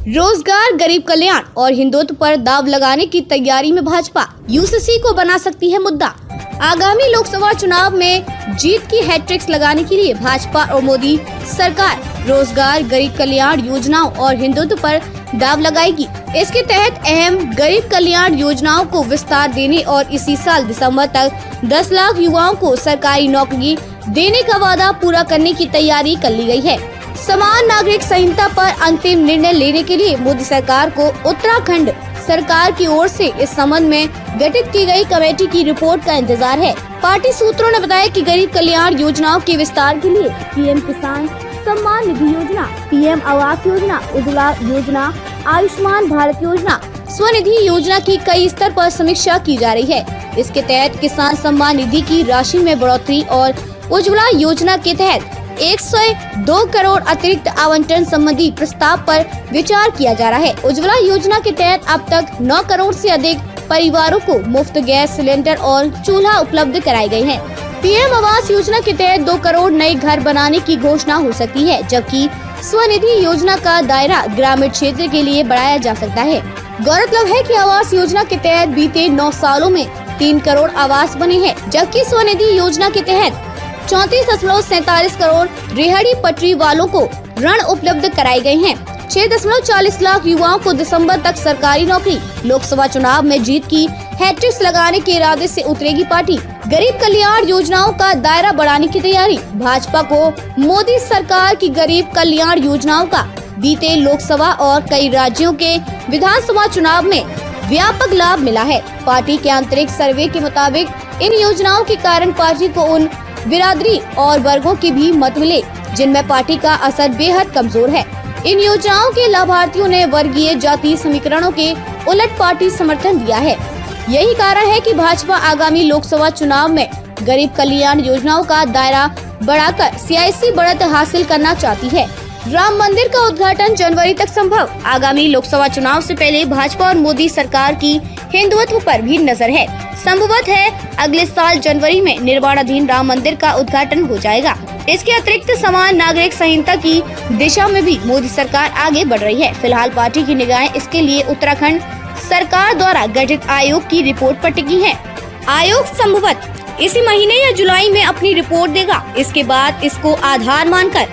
रोजगार, गरीब कल्याण और हिंदुत्व पर दाव लगाने की तैयारी में भाजपा यूसीसी को बना सकती है मुद्दा। आगामी लोकसभा चुनाव में जीत की हैट्रिक्स लगाने के लिए भाजपा और मोदी सरकार रोजगार, गरीब कल्याण योजनाओं और हिंदुत्व पर दाव लगाएगी। इसके तहत अहम गरीब कल्याण योजनाओं को विस्तार देने और इसी साल दिसंबर तक 10 लाख युवाओं को सरकारी नौकरी देने का वादा पूरा करने की तैयारी कर ली गई है। समान नागरिक संहिता पर अंतिम निर्णय लेने के लिए मोदी सरकार को उत्तराखंड सरकार की ओर से इस संबंध में गठित की गई कमेटी की रिपोर्ट का इंतजार है। पार्टी सूत्रों ने बताया कि गरीब कल्याण योजनाओं के विस्तार के लिए पीएम किसान सम्मान निधि योजना, पीएम आवास योजना, उज्ज्वला योजना, आयुष्मान भारत योजना, स्वनिधि योजना की कई स्तर पर समीक्षा की जा रही है। इसके तहत किसान सम्मान निधि की राशि में बढ़ोतरी और उज्ज्वला योजना के तहत 102 करोड़ अतिरिक्त आवंटन संबंधी प्रस्ताव पर विचार किया जा रहा है। उज्ज्वला योजना के तहत अब तक 9 करोड़ से अधिक परिवारों को मुफ्त गैस सिलेंडर और चूल्हा उपलब्ध कराए गए हैं। पीएम आवास योजना के तहत 2 करोड़ नए घर बनाने की घोषणा हो सकती है, जबकि स्वनिधि योजना का दायरा ग्रामीण क्षेत्र के लिए बढ़ाया जा सकता है। गौरतलब है कि आवास योजना के तहत बीते 9 सालों में 3 करोड़ आवास बने हैं, जबकि स्वनिधि योजना के तहत 34.47 करोड़ रेहड़ी पटरी वालों को ऋण उपलब्ध कराए गए हैं। 6.40 लाख युवाओं को दिसंबर तक सरकारी नौकरी। लोकसभा चुनाव में जीत की हैट्रिक्स लगाने के इरादे से उतरेगी पार्टी। गरीब कल्याण योजनाओं का दायरा बढ़ाने की तैयारी। भाजपा को मोदी सरकार की गरीब कल्याण योजनाओं का बीते लोकसभा और कई राज्यों के विधानसभा चुनाव में व्यापक लाभ मिला है। पार्टी के आंतरिक सर्वे के मुताबिक इन योजनाओं के कारण पार्टी को उन बिरादरी और वर्गों के भी मत मिले जिनमें पार्टी का असर बेहद कमजोर है। इन योजनाओं के लाभार्थियों ने वर्गीय जाति समीकरणों के उलट पार्टी समर्थन दिया है। यही कारण है कि भाजपा आगामी लोकसभा चुनाव में गरीब कल्याण योजनाओं का दायरा बढ़ाकर सियासी बढ़त हासिल करना चाहती है। राम मंदिर का उद्घाटन जनवरी तक संभव। आगामी लोकसभा चुनाव से पहले भाजपा और मोदी सरकार की हिंदुत्व पर भी नजर है। संभवत है अगले साल जनवरी में निर्माणाधीन राम मंदिर का उद्घाटन हो जाएगा। इसके अतिरिक्त समान नागरिक संहिता की दिशा में भी मोदी सरकार आगे बढ़ रही है। फिलहाल पार्टी की निगाहें इसके लिए उत्तराखंड सरकार द्वारा गठित आयोग की रिपोर्ट पर टिकी है। आयोग संभवत इसी महीने या जुलाई में अपनी रिपोर्ट देगा। इसके बाद इसको आधार मानकर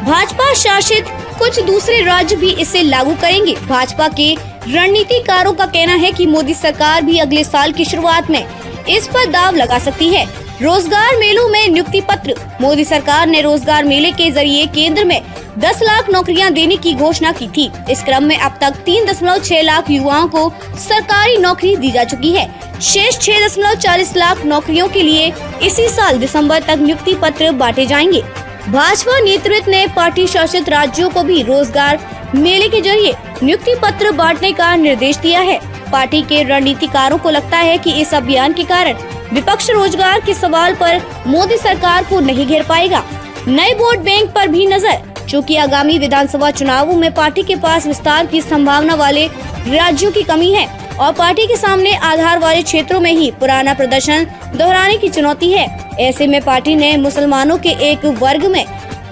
भाजपा शासित कुछ दूसरे राज्य भी इसे लागू करेंगे। भाजपा के रणनीतिकारों का कहना है कि मोदी सरकार भी अगले साल की शुरुआत में इस पर दाव लगा सकती है। रोजगार मेलों में नियुक्ति पत्र। मोदी सरकार ने रोजगार मेले के जरिए केंद्र में 10 लाख नौकरियां देने की घोषणा की थी। इस क्रम में अब तक 3.6 लाख युवाओं को सरकारी नौकरी दी जा चुकी है। शेष 6.40 लाख नौकरियों के लिए इसी साल दिसंबर तक नियुक्ति पत्र बांटे जाएंगे। भाजपा नेतृत्व ने पार्टी शासित राज्यों को भी रोजगार मेले के जरिए नियुक्ति पत्र बांटने का निर्देश दिया है। पार्टी के रणनीतिकारों को लगता है कि इस अभियान के कारण विपक्ष रोजगार के सवाल पर मोदी सरकार को नहीं घेर पाएगा। नए वोट बैंक पर भी नजर। चूँकि आगामी विधानसभा चुनावों में पार्टी के पास विस्तार की संभावना वाले राज्यों की कमी है और पार्टी के सामने आधार वाले क्षेत्रों में ही पुराना प्रदर्शन दोहराने की चुनौती है। ऐसे में पार्टी ने मुसलमानों के एक वर्ग में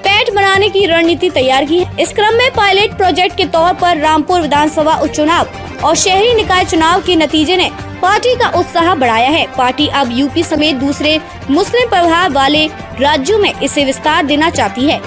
पैठ बनाने की रणनीति तैयार की है। इस क्रम में पायलट प्रोजेक्ट के तौर पर रामपुर विधानसभा उपचुनाव और शहरी निकाय चुनाव के नतीजे ने पार्टी का उत्साह बढ़ाया है। पार्टी अब यूपी समेत दूसरे मुस्लिम प्रभाव वाले राज्यों में इसे विस्तार देना चाहती है।